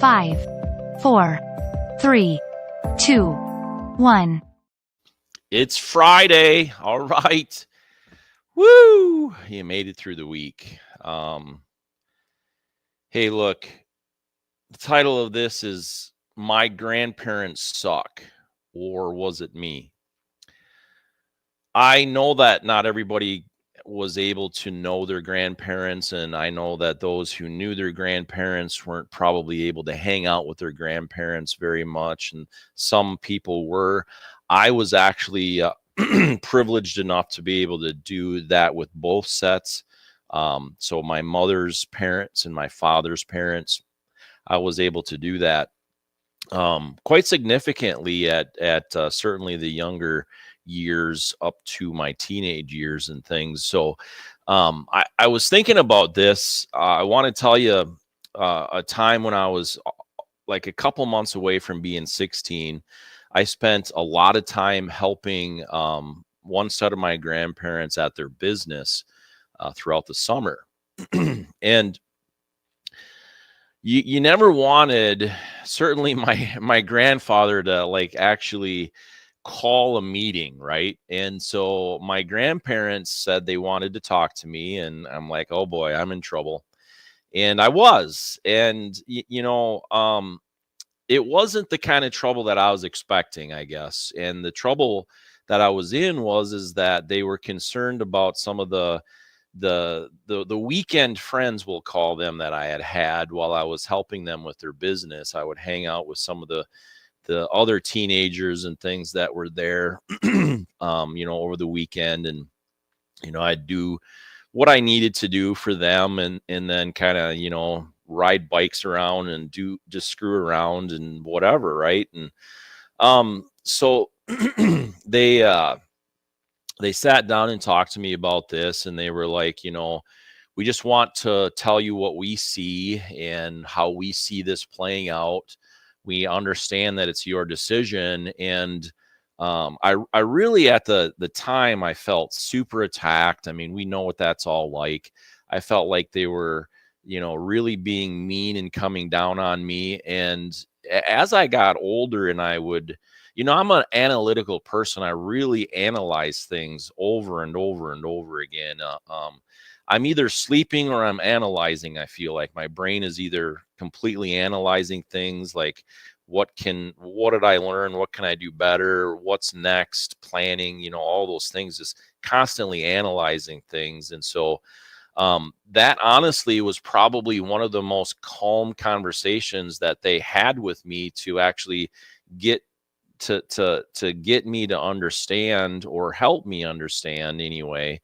5, 4, 3, 2, 1. It's Friday. All right. Woo! You made it through the week. Hey, look, the title of this is My Grandparents Suck, or Was It Me? I know that not everybody was able to know their grandparents, and I know that those who knew their grandparents weren't probably able to hang out with their grandparents very much, and some people were. I was actually privileged enough to be able to do that with both sets. So my mother's parents and my father's parents, I was able to do that quite significantly at certainly the younger years up to my teenage years and things. So I was thinking about this. I want to tell you a time when I was like a couple months away from being 16. I spent a lot of time helping one set of my grandparents at their business throughout the summer. And you never wanted, certainly my grandfather, to like actually call a meeting, right? And so my grandparents said they wanted to talk to me, and I'm like, oh boy, I'm in trouble. And I was. And it wasn't the kind of trouble that I was expecting, I guess. And the trouble that I was in is that they were concerned about some of the weekend friends, we'll call them, that I had while I was helping them with their business. I would hang out with some of the other teenagers and things that were there, over the weekend. And, I'd do what I needed to do for them, and then kind of, ride bikes around and just screw around and whatever. Right. And, so they sat down and talked to me about this, and they were like, we just want to tell you what we see and how we see this playing out. We understand that it's your decision. And I really, at the time, I felt super attacked. I mean, we know what that's all like. I felt like they were, really being mean and coming down on me. And as I got older, and I would, I'm an analytical person. I really analyze things over and over and over again. I'm either sleeping or I'm analyzing. I feel like my brain is either completely analyzing things like, what did I learn? What can I do better? What's next? Planning, all those things, just constantly analyzing things. And so that honestly was probably one of the most calm conversations that they had with me, to actually get to get me to understand, or help me understand anyway,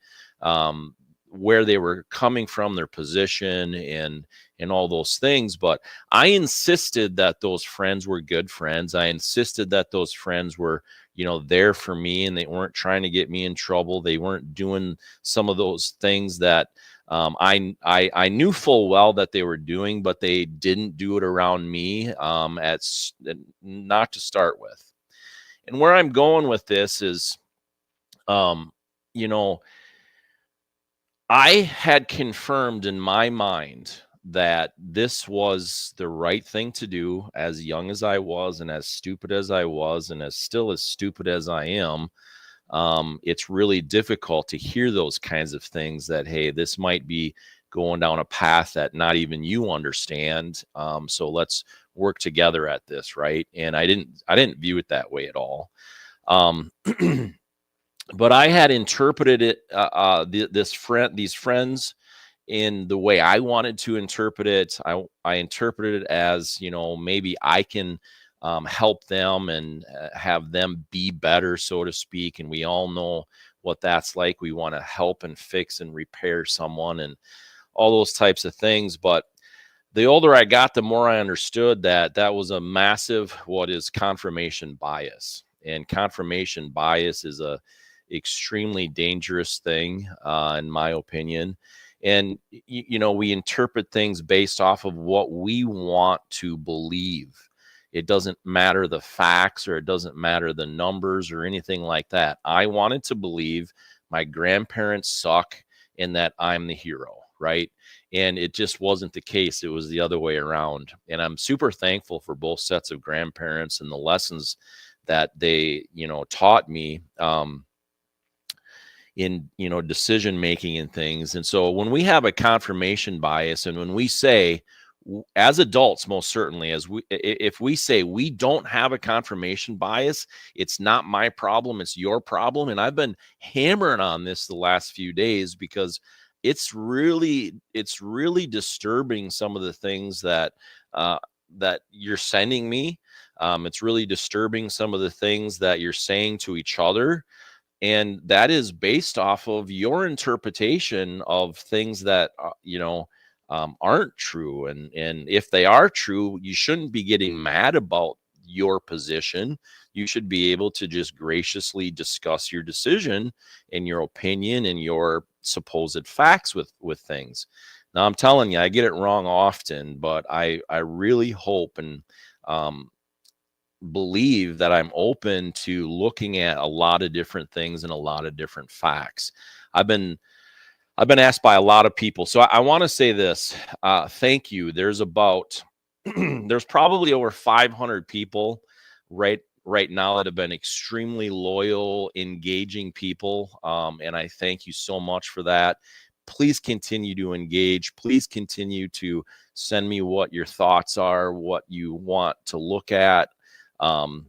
where they were coming from, their position, and all those things. But I insisted that those friends were good friends. I insisted that those friends were, there for me, and they weren't trying to get me in trouble. They weren't doing some of those things that I knew full well that they were doing, but they didn't do it around me, not to start with. And where I'm going with this is, I had confirmed in my mind that this was the right thing to do, as young as I was, and as stupid as I was, and as stupid as I am. It's really difficult to hear those kinds of things, that, hey, this might be going down a path that not even you understand. So let's work together at this, right? And I didn't view it that way at all. But I had interpreted it, these friends, in the way I wanted to interpret it. I interpreted it as, maybe I can help them and have them be better, so to speak. And we all know what that's like. We want to help and fix and repair someone and all those types of things. But the older I got, the more I understood that was a massive, what is confirmation bias. And confirmation bias is a extremely dangerous thing, in my opinion. And, we interpret things based off of what we want to believe. It doesn't matter the facts, or it doesn't matter the numbers or anything like that. I wanted to believe my grandparents suck and that I'm the hero, right? And it just wasn't the case. It was the other way around. And I'm super thankful for both sets of grandparents and the lessons that they, taught me in, decision making and things. And so when we have a confirmation bias, and when we say, as adults, most certainly, if we say we don't have a confirmation bias, it's not my problem, it's your problem. And I've been hammering on this the last few days because it's really disturbing some of the things that that you're sending me. It's really disturbing some of the things that you're saying to each other, and that is based off of your interpretation of things that aren't true. And if they are true, you shouldn't be getting mad about your position. You should be able to just graciously discuss your decision and your opinion and your supposed facts with things. Now, I'm telling you, I get it wrong often, but I really hope and believe that I'm open to looking at a lot of different things and a lot of different facts. I've been asked by a lot of people. So I want to say this. Thank you. There's probably over 500 people right now that have been extremely loyal, engaging people. And I thank you so much for that. Please continue to engage. Please continue to send me what your thoughts are, what you want to look at. And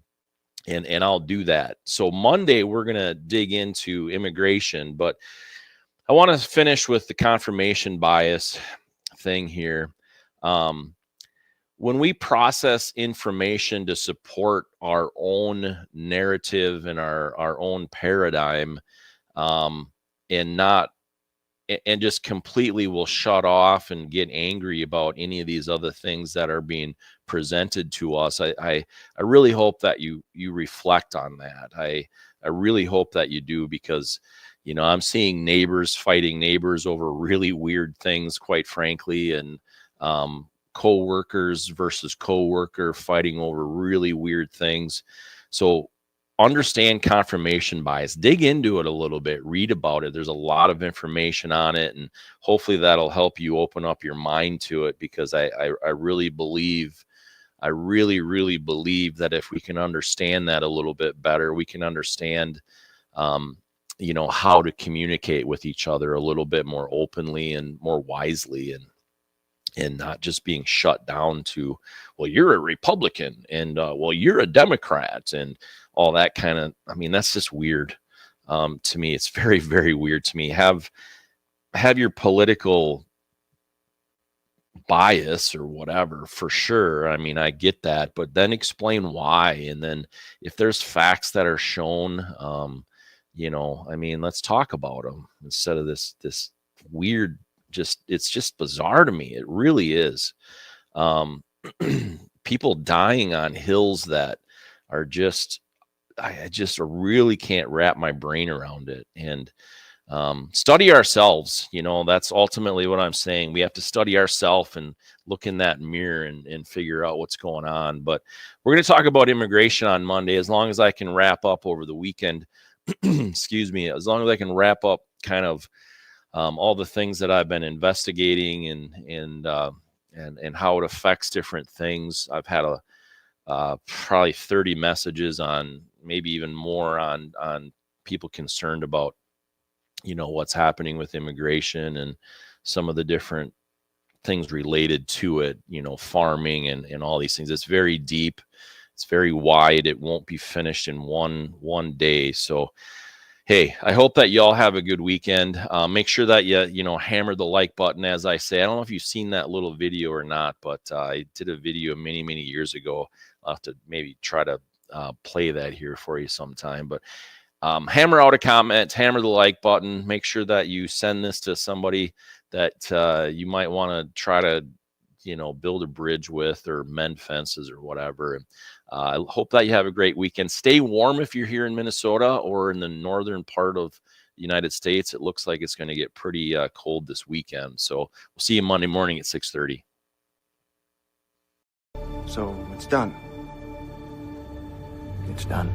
I'll do that. So Monday, we're going to dig into immigration, but I want to finish with the confirmation bias thing here. When we process information to support our own narrative and our own paradigm, and just completely will shut off and get angry about any of these other things that are being presented to us, I really hope that you reflect on that. I really hope that you do, because I'm seeing neighbors fighting neighbors over really weird things, quite frankly, and co-workers versus co-worker fighting over really weird things. So understand confirmation bias, dig into it a little bit, read about it. There's a lot of information on it, and hopefully that'll help you open up your mind to it, because I really believe, I really believe that if we can understand that a little bit better, we can understand how to communicate with each other a little bit more openly and more wisely, and not just being shut down to, well, you're a Republican, and well, you're a Democrat, and all that kind of, that's just weird. To me, it's very, very weird to me. Have your political bias or whatever, for sure. I get that, but then explain why. And then if there's facts that are shown, let's talk about them instead of this weird, it's just bizarre to me. It really is. People dying on hills that are just, I just really can't wrap my brain around it. And study ourselves. That's ultimately what I'm saying. We have to study ourselves and look in that mirror and figure out what's going on. But we're going to talk about immigration on Monday, as long as I can wrap up over the weekend. Excuse me. As long as I can wrap up kind of all the things that I've been investigating and how it affects different things. I've had probably 30 messages on, maybe even more, on people concerned about what's happening with immigration and some of the different things related to it, farming and all these things. It's very deep, it's very wide. It won't be finished in one day. So hey, I hope that y'all have a good weekend. Make sure that you hammer the like button, as I say. I don't know if you've seen that little video or not, but I did a video many years ago. I'll have to maybe try to play that here for you sometime. But hammer out a comment, hammer the like button. Make sure that you send this to somebody that you might want to try to build a bridge with, or mend fences or whatever. I hope that you have a great weekend. Stay warm if you're here in Minnesota or in the northern part of the United States. It looks like it's going to get pretty cold this weekend. So we'll see you Monday morning at 6:30. So it's done. It's done.